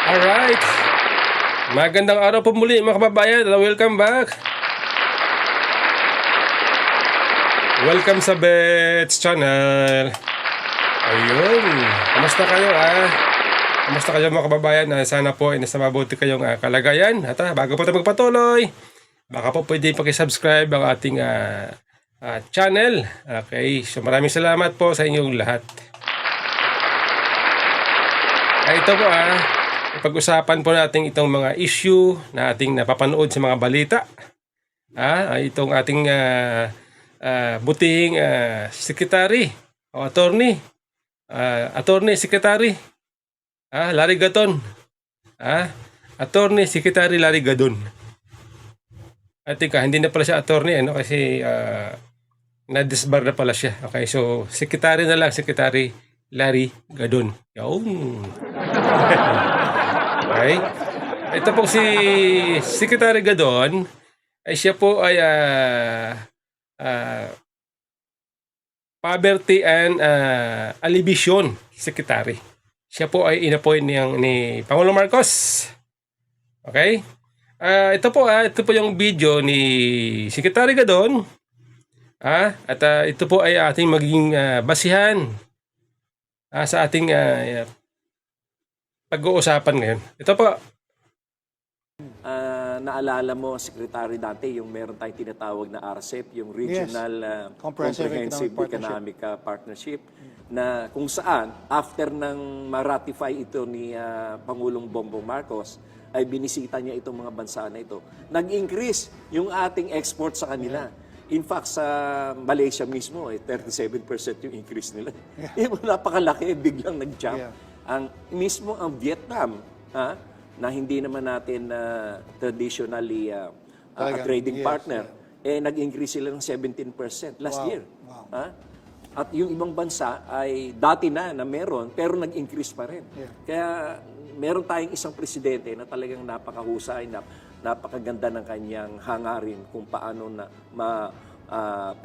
Alright. Magandang araw po muli mga kababayan. Welcome back. Welcome sa Bets Channel. Ayun. Kamusta kayo Kamusta kayo mga kababayan? Sana po ay nasa mabuti kayong kalagayan. At bago po tayo magpatuloy, baka po pwede pakisubscribe ang ating channel. Okay. So maraming salamat po sa inyong lahat. Ito po pag-usapan po natin itong mga issue na ating napapanood sa mga balita. Itong ating butihing secretary o attorney. Attorney secretary. Larry Gadon. Attorney secretary Larry Gadon. Hindi na pala siya attorney kasi na-disbar na pala siya. Okay, so secretary na lang, secretary Larry Gadon. Yung. Okay. Ito po si Secretary Gadon ay siya po ay Poverty and Alleviation Secretary. Siya po ay inappoint ni Pangulong Marcos. Okay? Ito po yung video ni Secretary Gadon. At ito po ay ating magiging basihan sa ating pag-uusapan ngayon. Ito po. Naalala mo, Secretary, dati yung meron tayong tinatawag na RCEP, yung Regional Comprehensive Economic Partnership, na kung saan, after nang ma-ratify ito ni Pangulong Bongbong Marcos, ay binisita niya itong mga bansa na ito. Nag-increase yung ating export sa kanila. In fact, sa Malaysia mismo, 37% yung increase nila. Napakalaki, biglang nag-jump. Mismo ang Vietnam, na hindi naman natin traditionally trading partner, nag-increase sila ng 17% last year. Wow. At yung ibang bansa ay dati na meron, pero nag-increase pa rin. Kaya meron tayong isang presidente na talagang napakahusay, napakaganda ng kanyang hangarin kung paano na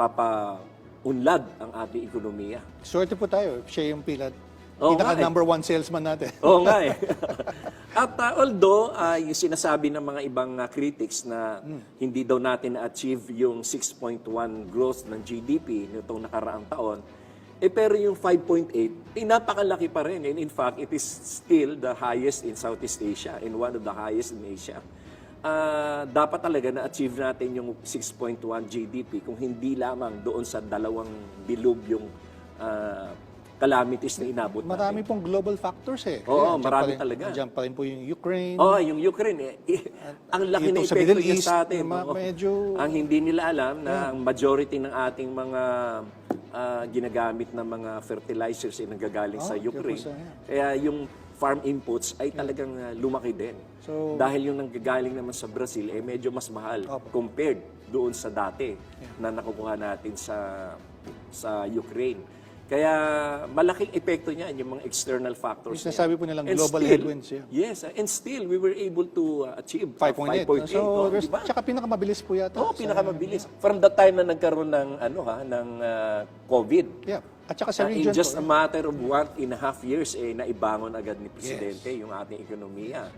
papaunlad ang ating ekonomiya. Swerte po tayo, siya yung pinaka number one salesman natin. Oo nga At although yung sinasabi ng mga ibang critics na hindi daw natin na-achieve yung 6.1 growth ng GDP nitong nakaraang taon, pero yung 5.8, napakalaki pa rin. And in fact, it is still the highest in Southeast Asia and one of the highest in Asia. Dapat talaga na-achieve natin yung 6.1 GDP kung hindi lamang doon sa dalawang bilog yung calamities na inabot natin. Marami pong global factors Oo, marami talaga. Diyan pa rin po yung Ukraine. Yung Ukraine. Ang laki na epekto niya sa atin. Medyo... Ang hindi nila alam na ang majority ng ating mga ginagamit na mga fertilizers ay nanggagaling sa Ukraine. Kaya yung farm inputs ay talagang lumaki din. Dahil yung nanggagaling naman sa Brazil medyo mas mahal compared doon sa dati na nakukuha natin sa Ukraine. Kaya malaking epekto niya yung mga external factors. Sinasabi po nilang global headwinds. Yes, and still we were able to achieve 5.8. So, tsaka pinakamabilis po yata. Pinakamabilis. From the time na nagkaroon ng ng COVID. Yeah. At saka sa region in just a matter of 1.5 years naibangon agad ni Presidente yung ating ekonomiya.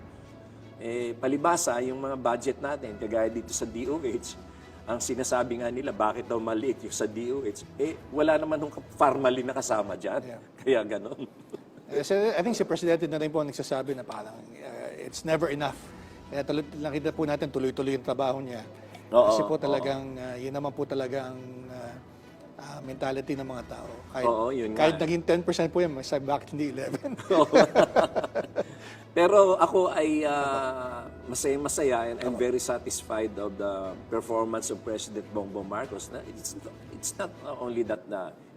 Palibasa yung mga budget natin kagaya dito sa DOH. Ang sinasabi nga nila, bakit daw maliit yung sa DOH? Wala naman nung formalin na kasama dyan. Kaya ganon. I think si Presidente na rin po nagsasabi na parang it's never enough. Kaya nakita po natin tuloy-tuloy yung trabaho niya. Kasi po talagang, yun naman po talagang mentality ng mga tao. Kahit naging 10% po yan, sabi bakit hindi 11? Pero ako ay masaya and I'm very satisfied of the performance of President Bongbong Marcos. It's not only that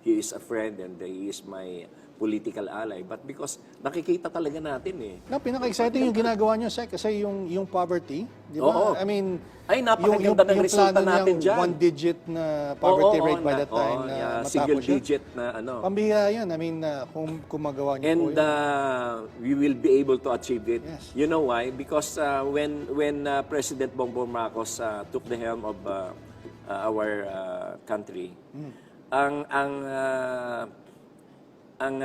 he is a friend and he is my political ally, but because nakikita talaga natin Pinaka-exciting yung ginagawa niyo, Sec, kasi yung poverty, di ba? I mean, napakaganda ng resulta natin dyan. One-digit na poverty rate by that time na matapos single digit na Pambihira yan. I mean, kung magawa niyo and po yun. we will be able to achieve it. Yes. You know why? Because when President Bongbong Marcos took the helm of our country, ang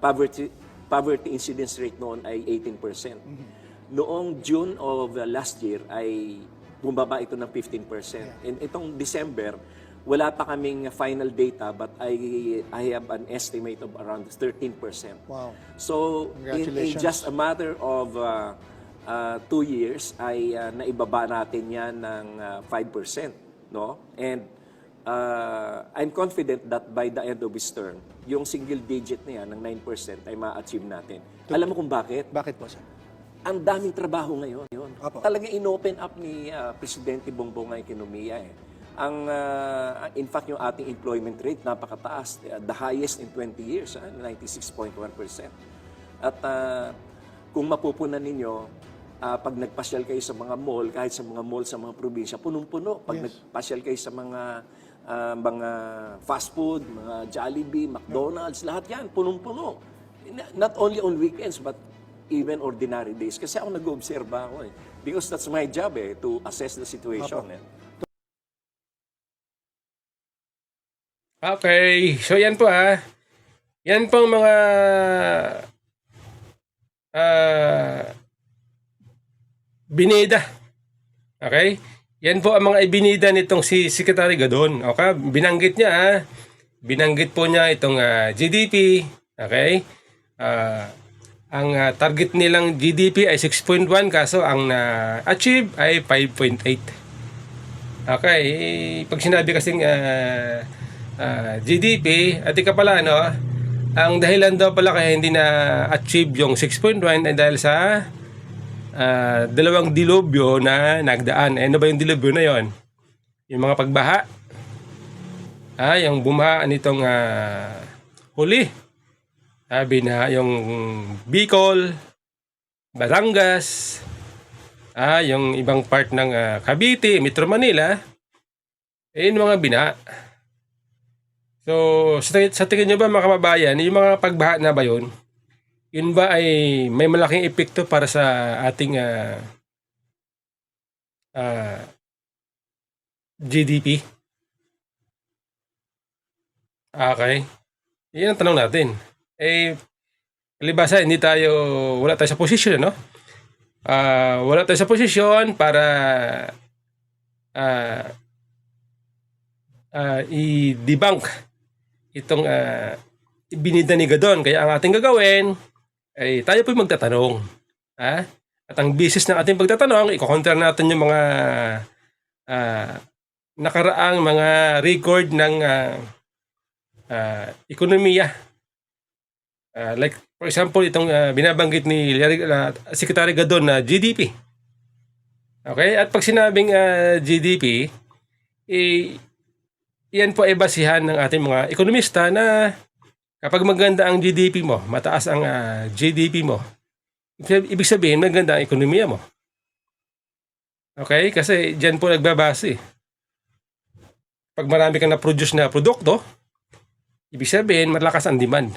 poverty poverty incidence rate noon ay 18%. Noong June of last year ay bumaba ito ng 15%. And itong December, wala pa kaming final data but I have an estimate of around 13%. Wow. So in Congratulations. just a matter of 2 years ay naibaba natin yan ng 5%, no? And I'm confident that by the end of this term, yung single digit na yan ng 9% ay ma-achieve natin. Alam mo kung bakit? Bakit po, sir? Ang daming trabaho ngayon. Apo. Talagang in-open up ni Presidente Bongbong ang ekonomiya. In fact, yung ating employment rate napakataas. The highest in 20 years, 96.1%. At kung mapupunan ninyo, pag nagpasyal kayo sa mga mall, kahit sa mga mall sa mga probinsya, punong-puno. Pag nagpasyal kayo sa mga fast food, mga Jollibee, McDonald's, lahat yan, punong-puno. Not only on weekends, but even ordinary days. Kasi ako nag-obserba ako Because that's my job to assess the situation. Okay, so yan po Yan pong mga binida. Okay? Yan po ang mga ibinida nitong si Secretary Gadon. Okay? Binanggit niya binanggit po niya itong GDP. Okay? Ang target nilang GDP ay 6.1 kaso ang na-achieve ay 5.8. Okay, pag sinabi kasing GDP, at ika pala ang dahilan daw pala kaya hindi na-achieve yung 6.1 ay dahil sa dalawang dilubyo na nagdaan. Ano ba yung dilubyo na yon? Yung mga pagbaha. Yung bumaha nitong huli. Sabi na yung Bicol, Batangas, yung ibang part ng Cavite, Metro Manila, yung mga bina. So, sa tingin nyo ba mga kababayan, yung mga pagbaha na ba yun ba ay may malaking epekto para sa ating GDP? Okay. Yan ang tanong natin. Palibasa, wala tayo sa posisyon, no? Wala tayo sa posisyon para i-debunk itong ibinida ni Gadon. Kaya ang ating gagawin ay tayo po'y magtatanong. At ang basis ng ating pagtatanong, i-counter natin yung mga nakaraang mga record ng ekonomiya. Like, for example, itong binabanggit ni Secretary Gadon na GDP. Okay? At pag sinabing GDP, yan po ay basihan ng ating mga ekonomista na kapag maganda ang GDP mo, mataas ang GDP mo, ibig sabihin maganda ang ekonomiya mo. Okay? Kasi dyan po nagbabase. Pag marami kang na-produce na produkto, ibig sabihin malakas ang demand.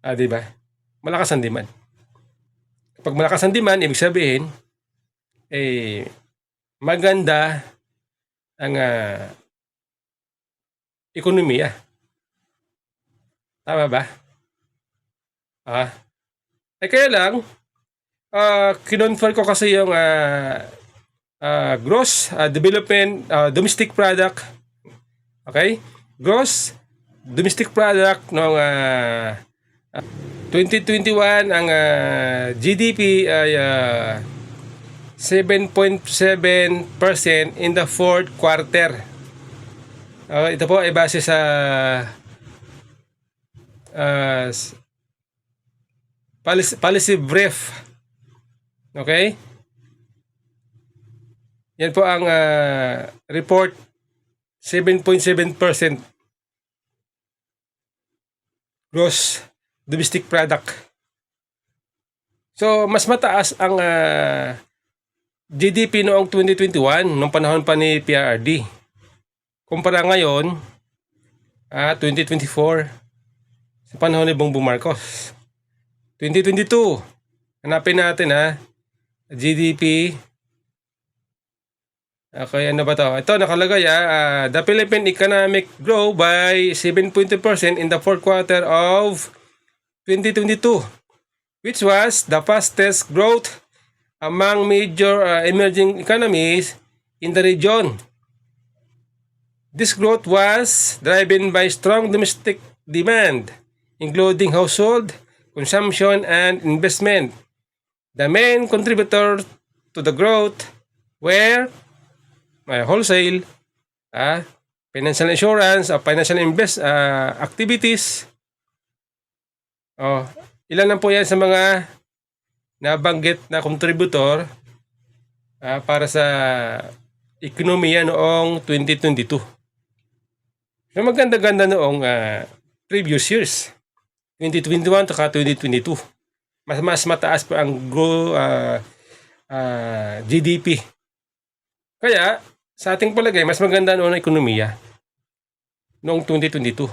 Diba? Malakas ang demand. Kapag malakas ang demand, ibig sabihin, maganda ang ekonomiya. Tama ba? Kaya lang, kinonfer ko kasi yung gross development domestic product. Okay? Gross domestic product ng 2021 ang GDP ay 7.7% in the fourth quarter. Ito po ay base sa policy brief. Okay? Yan po ang report. 7.7% gross domestic product. So, mas mataas ang GDP noong 2021, noong panahon pa ni PRRD. Kumpara ngayon, 2024, sa panahon ni Bongbong Marcos. 2022, hanapin natin GDP. Okay, ano ba to? Ito nakalagay the Philippine economic grow by 7.2% in the fourth quarter of 2022, which was the fastest growth among major emerging economies in the region. This growth was driven by strong domestic demand, including household consumption and investment. The main contributors to the growth were wholesale, financial insurance, financial activities. Ilan lang po yan sa mga nabanggit na contributor para sa ekonomiya noong 2022. So maganda-ganda noong previous years, 2021 at 2022. Mas mataas pa ang GDP. Kaya, sa ating palagay, mas maganda noon ang ekonomiya noong 2022.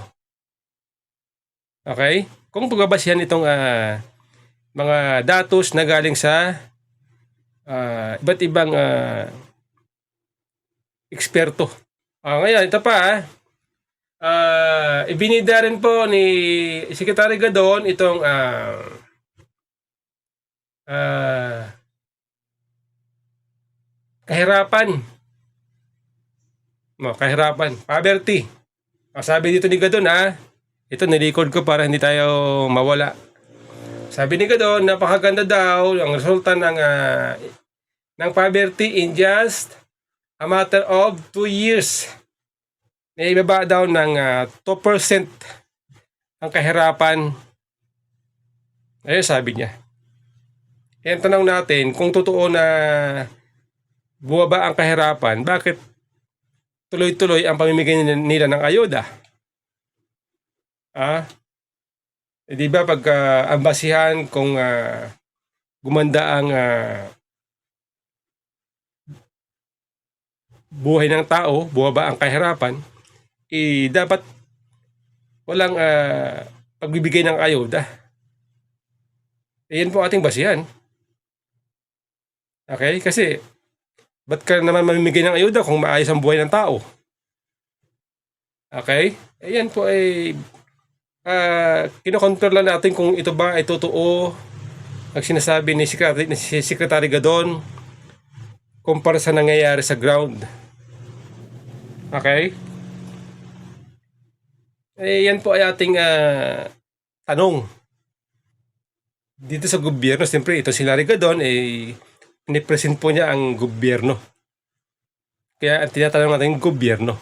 Okay? Kung pagbabasihan itong mga datos na galing sa iba't ibang eksperto. Ngayon, ito pa, ibinida rin po ni Secretary Gadon itong kahirapan. Kahirapan. Poverty. Sabi dito ni Gadon ito nirecord ko para hindi tayo mawala. Sabi ni Gadon, napakaganda daw ang resulta ng poverty in just a matter of 2 years. Naibaba daw ng 2% ang kahirapan. Ayun sabi niya. Yan tanong natin, kung totoo na bumaba ang kahirapan, bakit tuloy-tuloy ang pamimigay nila ng ayuda? Di ba pag ang basihan kung gumanda ang buhay ng tao, bumaba ang kahirapan, dapat walang pagbibigay ng ayuda. Yan po ating basihan. Okay? Kasi, ba't ka naman mamimigay ng ayuda kung maayos ang buhay ng tao? Okay? Yan po ay kinokontrol lang natin kung ito ba ay totoo ang sinasabi ni Secretary Gadon kumpara sa nangyayari sa ground. Okay? Yan po ay ating tanong. Dito sa gobyerno, siyempre ito si Larry Gadon, pinipresent po niya ang gobyerno. Kaya ang tinatanong natin gobyerno.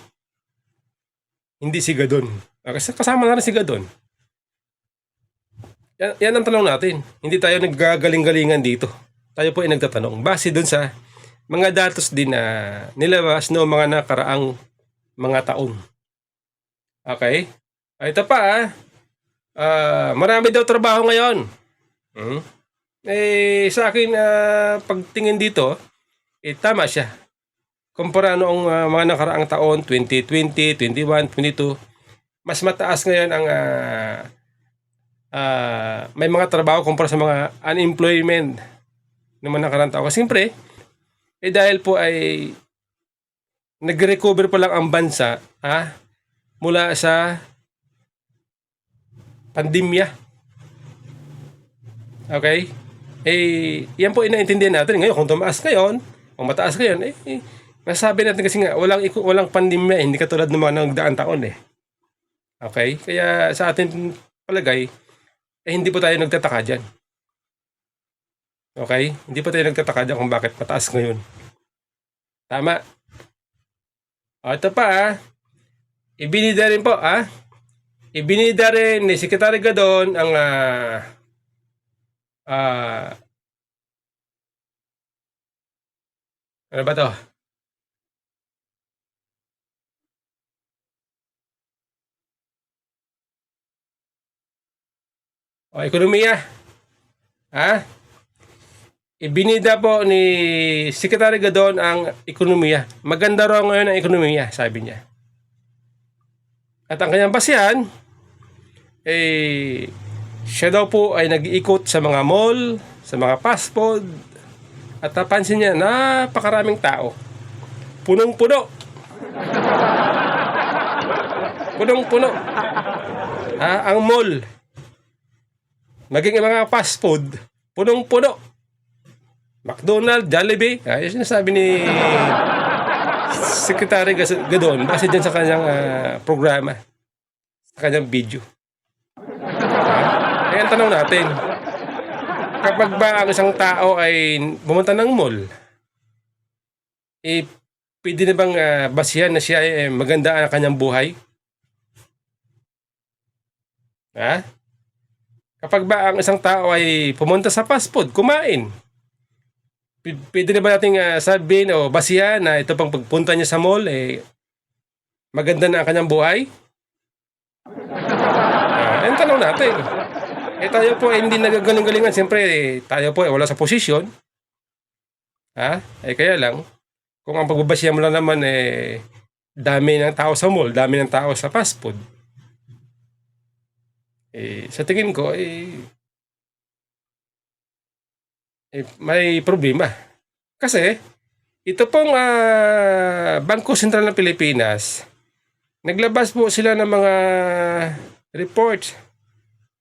Hindi si Gadon. Kasi kasama na rin si Gadon. Yan ang tanong natin. Hindi tayo naggagaling-galingan dito. Tayo po ay nagtatanong. Base dun sa mga datos din na nilabas noong mga nakaraang mga taon. Okay? Ito pa marami daw trabaho ngayon. Sa akin, pagtingin dito, tama siya. Kumpara noong mga nakaraang taon, 2020, 21, 22, mas mataas ngayon ang may mga trabaho kumpara sa mga unemployment ng mga nakaraang taon. Siyempre, dahil po ay nag-recover pa lang ang bansa mula sa pandemya. Okay? Yan po inaintindihan natin. Ngayon, kung tumaas ngayon, kung mataas ngayon, masasabi natin kasi nga, walang pandemya, hindi katulad ng mga nagdaang taon . Okay? Kaya sa atin palagay, hindi po tayo nagtataka dyan. Okay? Hindi po tayo nagtataka dyan kung bakit mataas ngayon. Tama. Ito pa, ibinida rin po, ibinida rin ni Secretary Gadon ang ano ba to? Ekonomiya. Ibinida po ni Secretary Gadon ang ekonomiya. Maganda raw ngayon ang ekonomiya, sabi niya. At ang kanyang basihan, siya daw po ay nag-iikot sa mga mall, sa mga fast food, at napansin niya, napakaraming tao. Punong-puno. Punong-puno. Ang mall. maging ang mga fast food, punong-puno. McDonald's, Jollibee, yung sinasabi ni Secretary Gadon, base dyan sa kanyang programa, sa kanyang video. Kaya ang tanong natin, kapag ba ang isang tao ay pumunta ng mall, pwede na bang basihan na siya ay maganda ang kanyang buhay? Kapag ba ang isang tao ay pumunta sa fast food, kumain, pwede na ba nating sabihin o basihan na ito pang pagpunta niya sa mall, maganda na ang kanyang buhay? Ang tanong natin. Tayo po hindi nagagaling-galingan. Siyempre, tayo po wala sa posisyon. Kaya lang, kung ang pagbabasihan mo lang naman dami ng tao sa mall, dami ng tao sa fast food, sa tingin ko, may problema. Kasi, ito pong Bangko Sentral ng Pilipinas, naglabas po sila ng mga reports.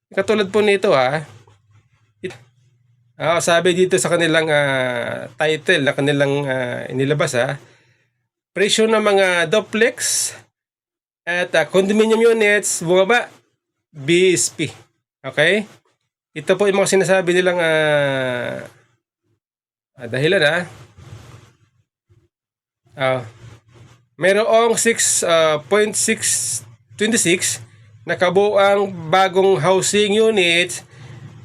Katulad po nito sabi dito sa kanilang title na kanilang inilabas presyo ng mga duplex at condominium units bumaba, BSP. Okay? Ito po yung mga sinasabi nilang dahilan mayroong 6.626 na kabuang bagong housing unit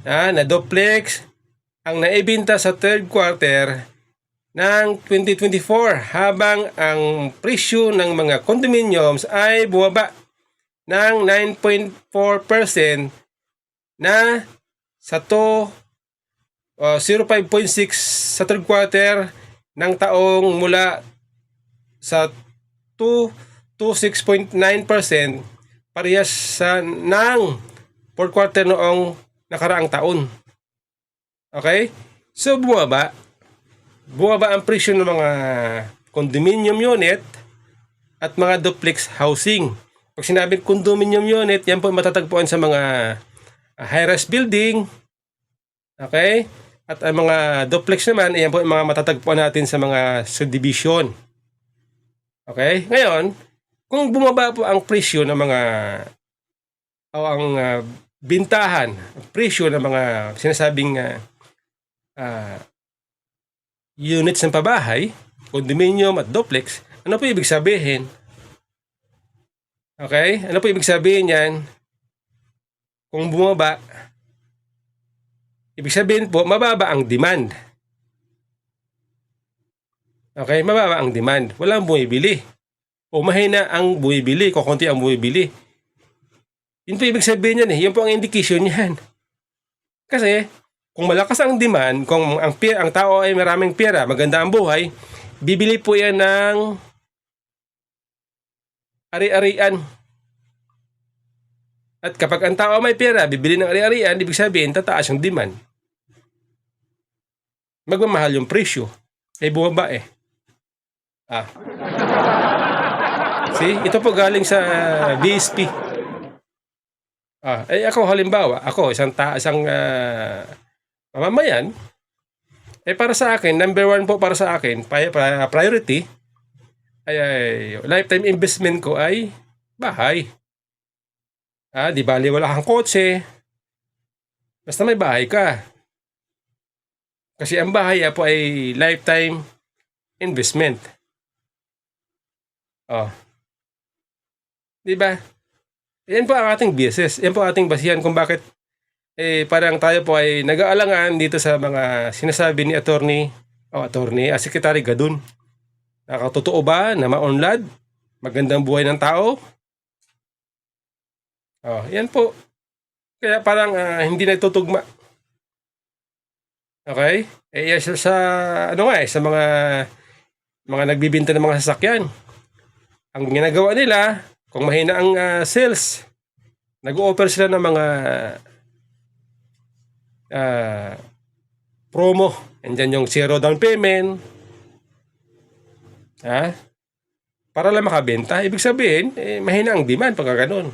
na duplex ang naibenta sa third quarter ng 2024, habang ang presyo ng mga condominiums ay bumaba ng 9.4% na sa 0.5.6 sa third quarter ng taong mula sa 6.9% parehas ng fourth quarter noong nakaraang taon. Okay? So bumaba ang presyo ng mga condominium unit at mga duplex housing. Pag sinabing condominium unit, yan po matatagpuan sa mga high-rise building. Okay? At ang mga duplex naman, yan po yung mga matatagpuan natin sa mga subdivision. Okay? Ngayon, kung bumaba po ang presyo ng mga ang bintahan, presyo ng mga sinasabing units ng pabahay, condominium at duplex, ano po ibig sabihin? Okay? Ano po ibig sabihin yan? Kung bumaba, ibig sabihin po, mababa ang demand. Okay? Mababa ang demand. Walang bumibili. O mahina ang bumibili, kukunti ang bumibili. Yun po ibig sabihin yan Yun po ang indication yan. Kasi, kung malakas ang demand, kung ang tao ay maraming pera, maganda ang buhay, bibili po yan ng ari-arian. At kapag ang tao may pera, bibili ng ari-arian, ibig sabihin, tataas yung demand. Magmamahal yung presyo. Bumaba See, ito po galing sa BSP. Ako halimbawa, isang mamamayan, para sa akin, number one po para sa akin, priority, lifetime investment ko ay bahay. Di bali wala kang kotse, basta may bahay ka. Kasi ang bahay po ay lifetime investment. Di ba? Yan po ang ating business. Yan po ang ating basihan kung bakit parang tayo po ay nag-aalangan dito sa mga sinasabi ni Secretary Gadon. Nakatotoo ba na maunlad? Magandang buhay ng tao? Yan po. Kaya parang hindi nagtutugma. Okay? Sa mga nagbibinta ng mga sasakyan. Ang ginagawa nila, kung mahina ang sales, nag-o-offer sila ng mga promo. Andyan yung 0 down payment. Para lang makabenta. Ibig sabihin, mahina ang demand pagka ganun.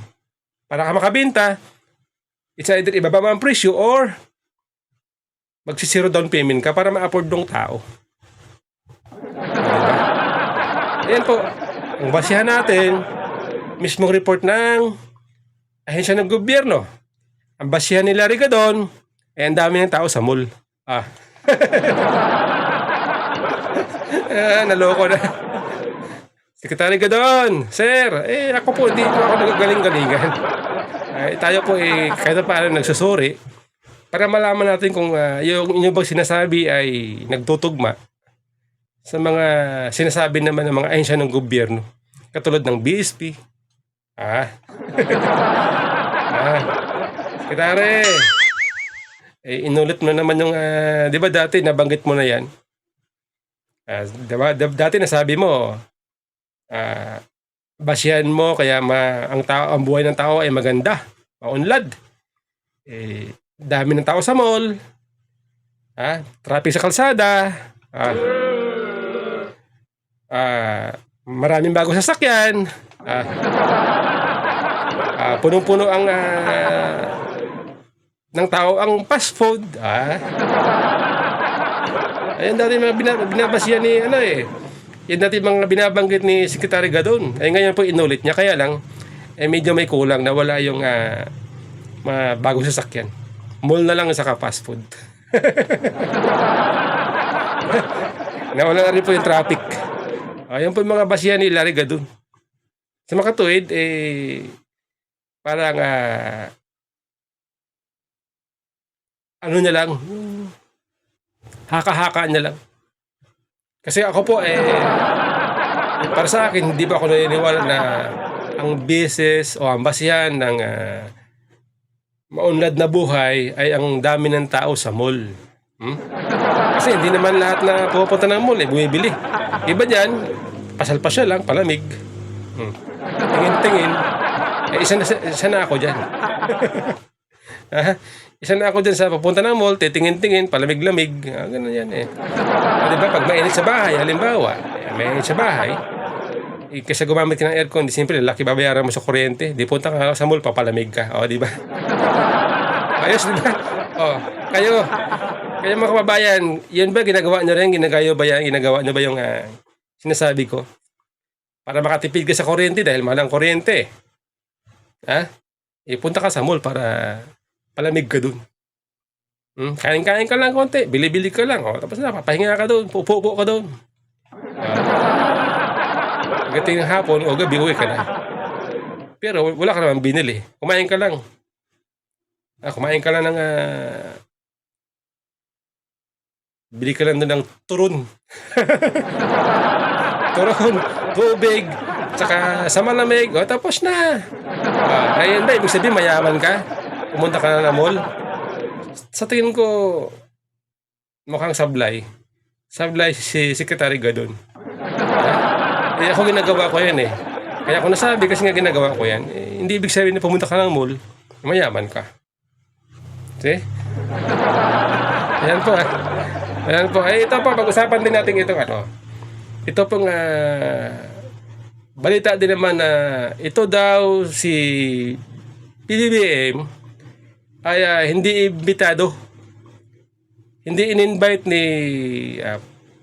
Para ka makabenta, It's either ibaba mo ang presyo or magsisiro down payment ka para ma-afford ng tao. Diba? Ayan po. Ang basihan natin, mismong report ng ahensya ng gobyerno. Ang basihan ni Larry Gadon, ang dami ng tao sa mall. Naloko na. Secretary Gadon, sir, ako po, hindi po ako nagagaling-galingan. Tayo po kahit paano nagsusuri para malaman natin kung yung inyo bang sinasabi ay nagtutugma sa mga sinasabi naman ng mga ahensya ng gobyerno. Katulad ng BSP. Sekretary, inulit mo naman yung, di ba dati nabanggit mo na yan? Diba, dati nasabi mo, basihan mo kaya ang buhay ng tao ay maganda, maunlad. Dami ng tao sa mall, traffic sa kalsada, maraming bagong sasakyan, punong-puno ang ng tao ang fast food. Ayan dati mga binabasihan ni yan dati mga binabanggit ni Secretary Gadon. Ngayon po inulit niya, kaya lang medyo may kulang na wala yung mga bagong sasakyan. Mall na lang saka fast food. Nawala na rin po yung traffic. Ayan po yung mga basihan ni Larry Gadon. Sa makatuwid, parang ano niya lang, haka-haka niya lang. Kasi ako po, para sa akin, hindi ba ako naniniwala na ang business o ang basihan ng maunlad na buhay ay ang dami ng tao sa mall. Kasi hindi naman lahat na pupunta ng mall, bumibili. Iba dyan, pasal-pasal lang, palamig. Tingin-tingin. Isa na ako dyan. Isa na ako dyan sa papunta ng mall, titingin-tingin, palamig-lamig. Ganun yan diba? Pag mainit sa bahay, halimbawa, mainit sa bahay, kasi gumamit ka ng aircon, di simple, laki babayaran mo sa kuryente. Di punta ka sa mall, papalamig ka. Diba? Ayos, diba? Kayo mga kababayan, yun ba ginagawa nyo rin? Ginagawa nyo ba yung sinasabi ko? Para makatipid ka sa kuryente dahil mahal ang kuryente. Punta ka sa mall para palamig ka dun. Kain-kain ka lang konti, bili-bili ka lang. Tapos na, papahinga ka dun, pupo-upo ka dun. Pagdating ng hapon o gabi, uwi ka na. Pero wala ka naman binili. Kumain ka lang. Kumain ka lang ng bili ka lang dun ng turon. Turon, tubig, tsaka sa malamig. Tapos na. Ayun ba, ibig sabihin mayaman ka? Pumunta ka na mall? Sa tingin ko, mukhang sablay. Sablay si Secretary Gadon. Ako ginagawa ko yan Kaya ako nasabi kasi nga ginagawa ko yan. Hindi ibig sabihin na pumunta ka ng mall, mayaman ka. See? Ayan po Ayan po. Ito po, pag-usapan din natin itong Ito pong balita din naman na ito daw si PBBM ay hindi imbitado. Hindi in-invite ni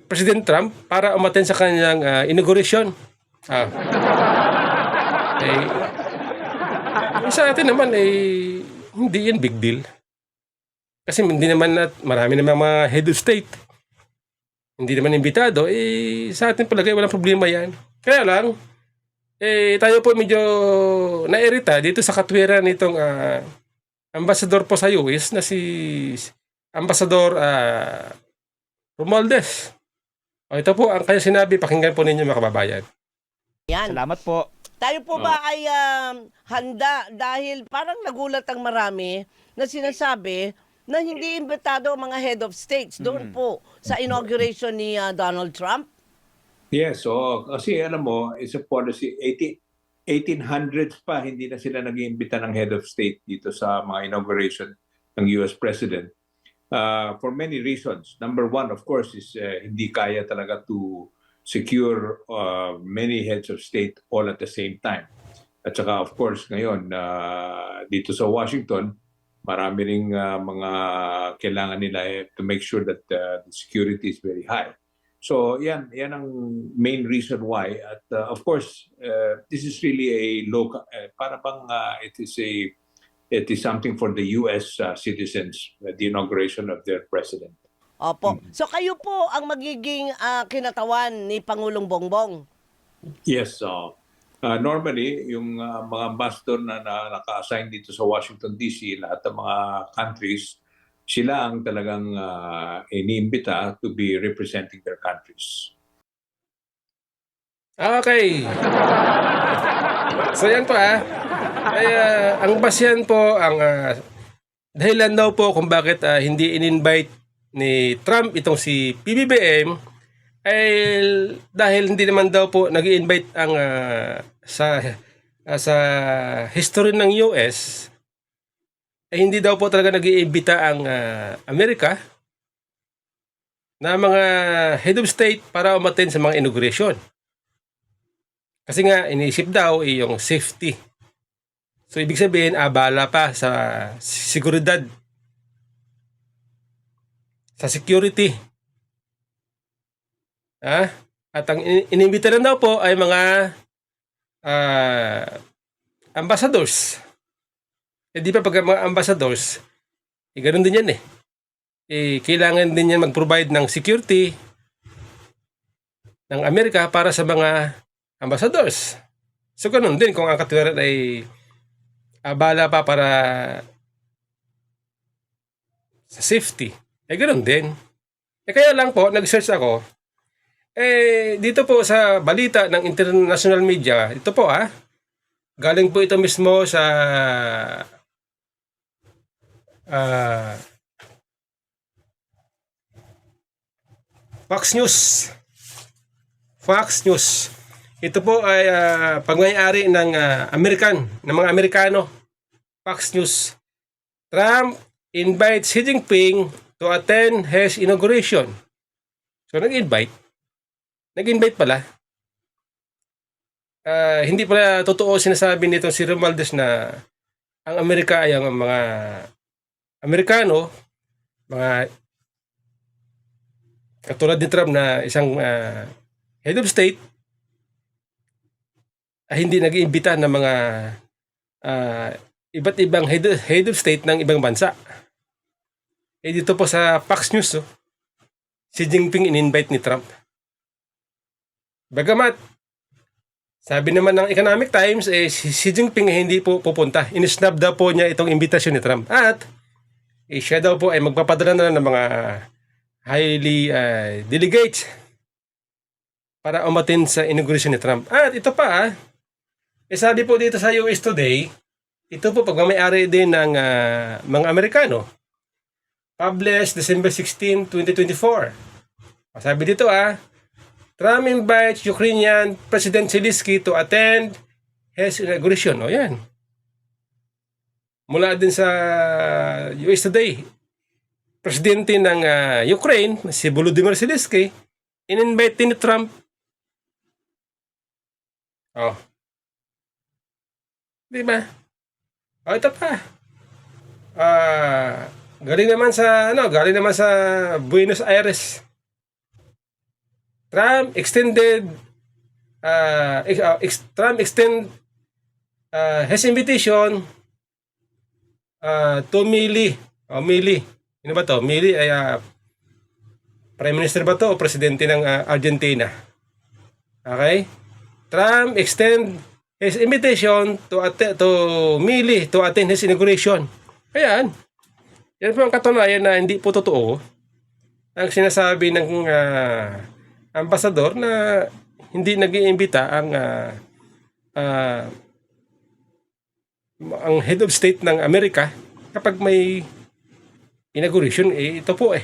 President Trump para umattend sa kanyang inauguration. Sa atin naman hindi yan big deal. Kasi hindi naman marami naman mga head of state. Hindi naman imbitado. Sa atin palagay walang problema yan. Kaya lang, tayo po medyo nairita dito sa katwiran nitong ambassador po sa US na si Ambassador Romualdez. Ito po ang kanya sinabi, pakinggan po ninyo mga kababayan. Yan. Salamat po. Tayo po ba ay handa dahil parang nagulat ang marami na sinasabi na hindi imbitado ang mga head of states doon po sa inauguration ni Donald Trump? Yes, kasi alam mo, it's a policy, 1800s pa, hindi na sila nag-iimbita ng head of state dito sa mga inauguration ng US President. For many reasons. Number one, of course, is hindi kaya talaga to secure many heads of state all at the same time. At saka, of course, ngayon, dito sa Washington, Marami ring mga kailangan nila to make sure that the security is very high. So yan ang main reason why. At of course, this is really a local, para bang it is something for the US citizens, the inauguration of their president. Opo. So kayo po ang magiging kinatawan ni Pangulong Bongbong. Yes, normally, yung mga ambassador na naka-assign dito sa Washington DC, lahat ng mga countries, sila ang talagang iniimbita to be representing their countries. Okay. So yan po ay ang basyan po ang dahilan daw po kung bakit hindi in-invite ni Trump itong si PBBM ay dahil hindi naman daw po nag-i-invite ang sa history ng US ay hindi daw po talaga nag-iimbita ang Amerika na mga head of state para umattend sa mga inauguration. Kasi nga iniisip daw yung safety. So ibig sabihin abala pa sa seguridad, sa security. At ang inimbita na daw po ay mga ambassadors. Di pa pag mga ambassadors, ganun din yan kailangan din yan mag-provide ng security ng Amerika para sa mga ambassadors. So ganun din kung ang katiwaran ay abala pa para sa safety. Ganun din. Kaya lang po, nag-search ako, dito po sa balita ng international media, ito po galing po ito mismo sa Fox News. Fox News. Ito po ay pagmayari ng mga Amerikano. Fox News. Trump invites Xi Jinping to attend his inauguration. So nag-invite pala. Hindi pala totoo sinasabi nito si Romualdez na ang Amerika ay ang mga Amerikano, mga katulad ni Trump na isang head of state, ay hindi nag-iimbita ng mga iba't ibang head of state ng ibang bansa. Dito po sa Fox News, Xi Jinping in-invite ni Trump. Bagamat, sabi naman ng Economic Times, si Xi Jinping hindi po pupunta. In-snub daw po niya itong imbitasyon ni Trump. At siya daw po ay magpapadala na ng mga highly delegates para umatin sa inauguration ni Trump. At ito pa, sabi po dito sa US Today, ito po pagmamayari din ng mga Amerikano. Published December 16, 2024. Sabi dito Trump invites Ukrainian President Zelensky to attend his inauguration. O yan. Mula din sa US Today, presidente ng Ukraine, si Volodymyr Zelensky, in-invite din ni Trump. Diba? Ito pa. Galing naman sa Buenos Aires. Trump extend his invitation to Mili. Mili. Ano ba to? Mili ay Prime Minister ba to o Presidente ng Argentina? Okay? Trump extend his invitation to Mili to attend his inauguration. Ayan. Yan po ang katunayan na hindi po totoo ang sinasabi ng ambasador na hindi nag-iimbita ang head of state ng Amerika kapag may inauguration. Ito po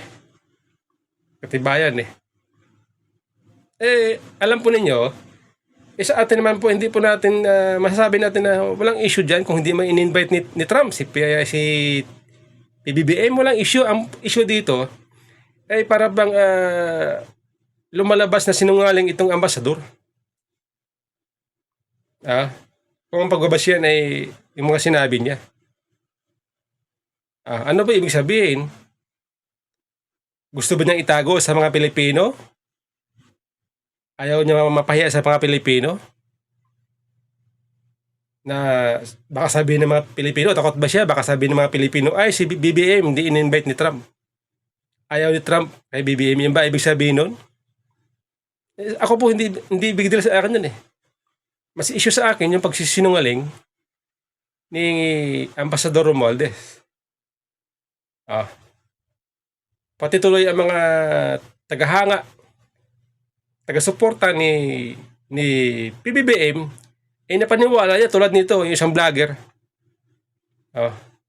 katibayan alam po ninyo, sa atin naman po hindi po natin masasabi natin na walang issue dyan kung hindi man in-invite ni Trump si PBBM. Walang issue. Ang issue dito ay para bang lumalabas na sinungaling itong ambasador. Kung ang pagbabasyan ay yung mga sinabi niya. Ano ba ibig sabihin? Gusto ba niyang itago sa mga Pilipino? Ayaw niya mapahiya sa mga Pilipino? Na baka sabihin ng mga Pilipino, takot ba siya? Baka sabihin ng mga Pilipino, ay si BBM hindi in-invite ni Trump. Ayaw ni Trump kay BBM. Yun ba ibig sabihin nun? Ako po hindi big deal sa akin yun eh. Mas issue sa akin yung pagsisinungaling ni Ambassador Romualdez. Pati tuloy ang mga tagahanga, taga-suporta ni PBBM, napaniwala niya tulad nito, yung isang vlogger.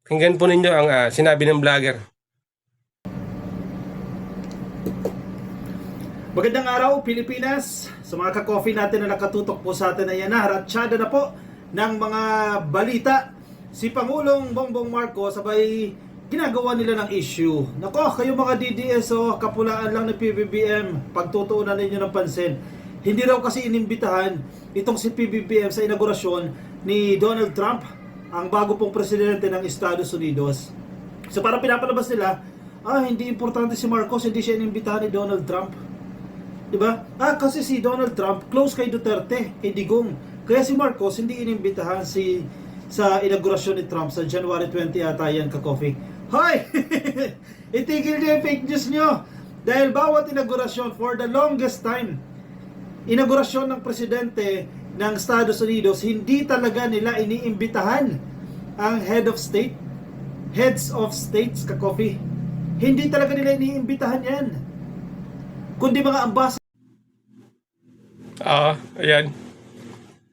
Pakinggan po ninyo ang sinabi ng vlogger. Magandang araw Pilipinas, sa mga ka-coffee natin na nakatutok po sa atin ay haratsada na po ng mga balita. Si Pangulong Bongbong Marcos sabay ginagawa nila ng issue. Nako, kayo mga DDS kapulaan lang ng PBBM, pagtutuunan ninyo ng pansin. Hindi raw kasi inimbitahan itong si PBBM sa inaugurasyon ni Donald Trump, ang bago pong presidente ng Estados Unidos. So parang pinapalabas nila, hindi importante si Marcos, hindi siya inimbitahan ni Donald Trump. Diba? Kasi si Donald Trump close kay Duterte, kay Digong. Kaya si Marcos hindi inimbitahan sa inaugurasyon ni Trump sa January 20 ata yan, ka-coffee. Hoy! Itigil niyo yung fake news nyo. Dahil bawat inaugurasyon for the longest time, inaugurasyon ng presidente ng Estados Unidos, hindi talaga nila iniimbitahan ang heads of states, ka-coffee. Hindi talaga nila iniimbitahan yan. Kundi mga ambassador. Ayan.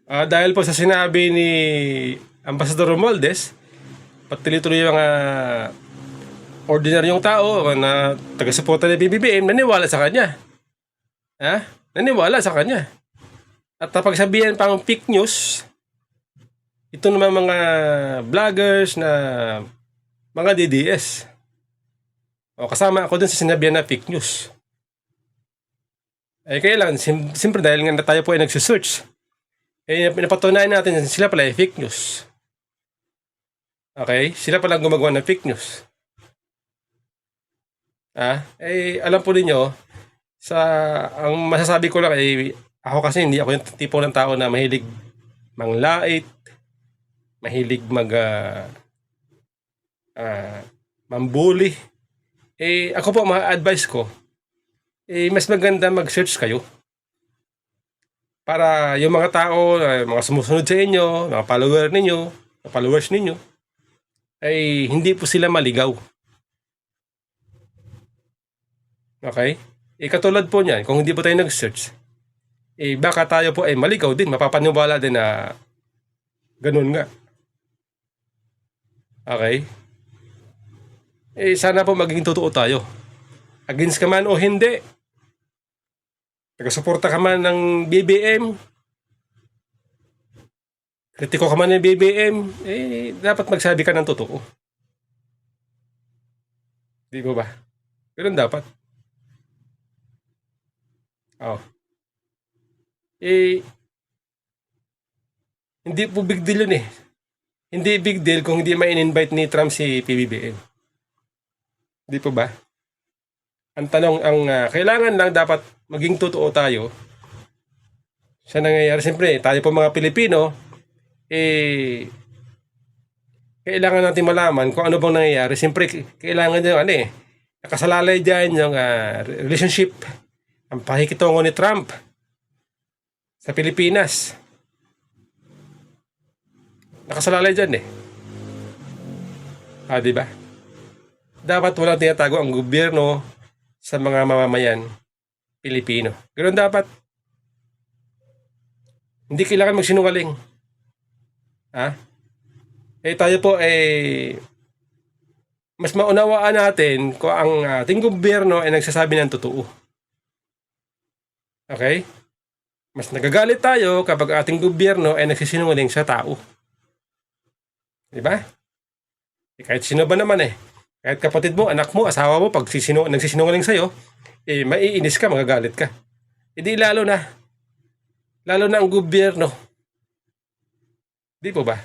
Dahil po sa sinabi ni Ambassador Romualdez, patuloy-tuloy yung ordinaryong tao na taga-suporta ni BBM naniwala sa kanya. Naniwala sa kanya. At napagsabihan pang fake news, ito naman mga vloggers na mga DDS. Kasama ako dun sa sinabihan na fake news. Kaya lang, siyempre dahil nga tayo po ay nagsisearch, napatunayan natin sila pala ay fake news. Okay? Sila pala gumagawa ng fake news. Alam po ninyo, ang masasabi ko lang ay, ako kasi hindi ako yung tipo ng tao na mahilig manglait, mahilig mambuli. Ako po, ma-advise ko, mas maganda mag-search kayo. Para yung mga tao, mga sumusunod sa inyo, mga followers ninyo, ay hindi po sila maligaw. Okay? Katulad po niyan, kung hindi po tayo nag-search, baka tayo po ay maligaw din, mapapaniwala din na ganun nga. Okay? Sana po maging totoo tayo. Against ka man o hindi, taga-suporta ka man ng BBM, kritiko ka man ng BBM, dapat magsabi ka ng totoo. Di ba ba? Ganun dapat. Hindi po big deal yun eh. Hindi big deal kung hindi ma-invite ni Trump si PBBM. Di po ba? Ang tanong, kailangan lang dapat maging totoo tayo sa nangyayari. Siyempre, tayo po mga Pilipino, kailangan natin malaman kung ano bang nangyayari. Siyempre, kailangan yung nakasalalay dyan yung relationship, ang pakikitungo ni Trump sa Pilipinas. Nakasalalay dyan di ba? Dapat walang tinatago ang gobyerno sa mga mamamayan Pilipino. Ganoon dapat. Hindi kailangan magsinungaling. Tayo po mas maunawaan natin kung ang ating gobyerno ay nagsasabi ng totoo. Okay? Mas nagagalit tayo kapag ating gobyerno ay nagsisinungaling sa tao. Diba? Kahit sino ba naman kahit kapatid mo, anak mo, asawa mo, pag nagsisinungaling sa'yo, maiinis ka, magagalit ka. Hindi lalo na ang gobyerno. Di po ba?